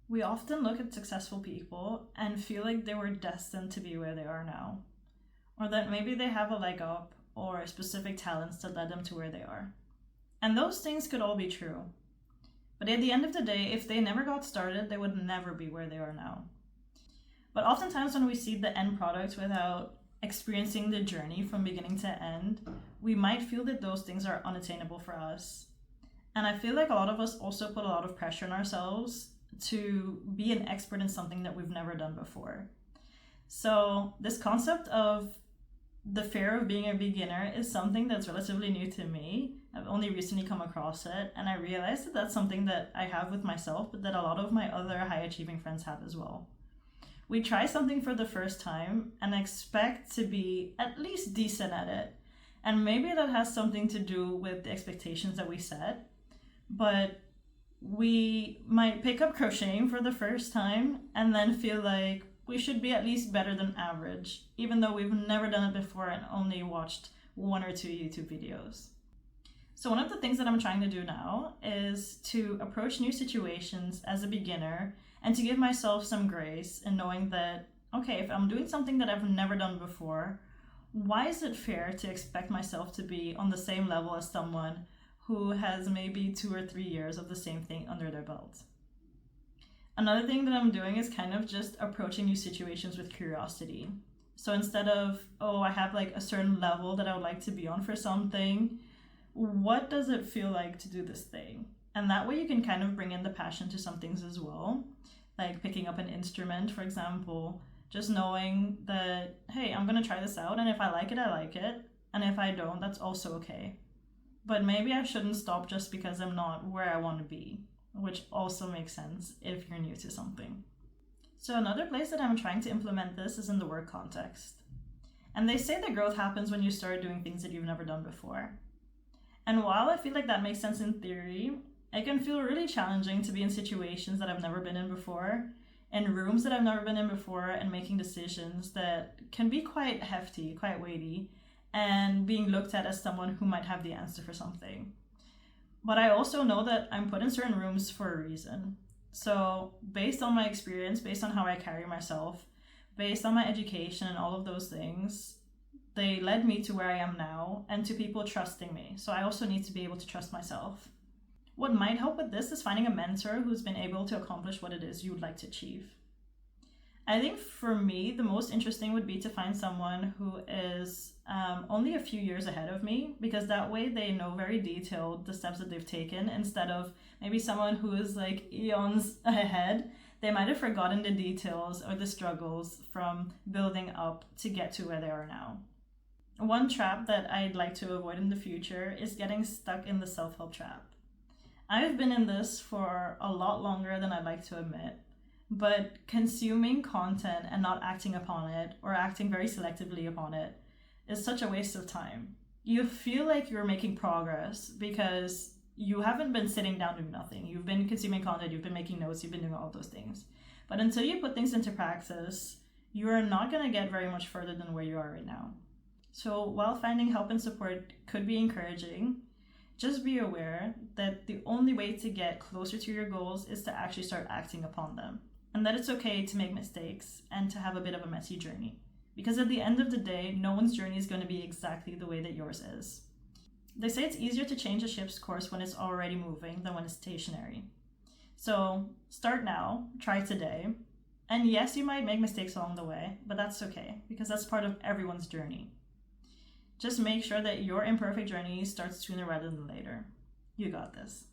We often look at successful people and feel like they were destined to be where they are now, or that maybe they have a leg up or specific talents that led them to where they are. And those things could all be true. But at the end of the day, if they never got started, they would never be where they are now. But oftentimes, when we see the end product without experiencing the journey from beginning to end, we might feel that those things are unattainable for us. And I feel like a lot of us also put a lot of pressure on ourselves to be an expert in something that we've never done before. So, this concept of the fear of being a beginner is something that's relatively new to me. I've only recently come across it, and I realized that that's something that I have with myself, but that a lot of my other high achieving friends have as well. We try something for the first time and expect to be at least decent at it. And maybe that has something to do with the expectations that we set, but we might pick up crocheting for the first time and then feel like we should be at least better than average, even though we've never done it before and only watched one or two YouTube videos. So one of the things that I'm trying to do now is to approach new situations as a beginner and to give myself some grace in knowing that, okay, if I'm doing something that I've never done before, why is it fair to expect myself to be on the same level as someone who has maybe 2 or 3 years of the same thing under their belt? Another thing that I'm doing is kind of just approaching new situations with curiosity. So instead of, oh, I have like a certain level that I would like to be on for something, what does it feel like to do this thing? And that way you can kind of bring in the passion to some things as well, like picking up an instrument, for example, just knowing that, hey, I'm going to try this out, and if I like it, I like it, and if I don't, that's also okay. But maybe I shouldn't stop just because I'm not where I want to be, which also makes sense if you're new to something. So another place that I'm trying to implement this is in the work context. And they say that growth happens when you start doing things that you've never done before. And while I feel like that makes sense in theory, it can feel really challenging to be in situations that I've never been in before, in rooms that I've never been in before, and making decisions that can be quite hefty, quite weighty, and being looked at as someone who might have the answer for something. But I also know that I'm put in certain rooms for a reason. So based on my experience, based on how I carry myself, based on my education and all of those things, they led me to where I am now and to people trusting me. So I also need to be able to trust myself. What might help with this is finding a mentor who's been able to accomplish what it is you would like to achieve. I think for me, the most interesting would be to find someone who is only a few years ahead of me, because that way they know very detailed the steps that they've taken, instead of maybe someone who is like eons ahead. They might have forgotten the details or the struggles from building up to get to where they are now. One trap that I'd like to avoid in the future is getting stuck in the self-help trap. I've been in this for a lot longer than I'd like to admit, but consuming content and not acting upon it, or acting very selectively upon it, is such a waste of time. You feel like you're making progress because you haven't been sitting down doing nothing. You've been consuming content, you've been making notes, you've been doing all those things. But until you put things into practice, you are not going to get very much further than where you are right now. So while finding help and support could be encouraging, just be aware that the only way to get closer to your goals is to actually start acting upon them. And that it's okay to make mistakes and to have a bit of a messy journey. Because at the end of the day, no one's journey is going to be exactly the way that yours is. They say it's easier to change a ship's course when it's already moving than when it's stationary. So start now, try today. And yes, you might make mistakes along the way, but that's okay, because that's part of everyone's journey. Just make sure that your imperfect journey starts sooner rather than later. You got this.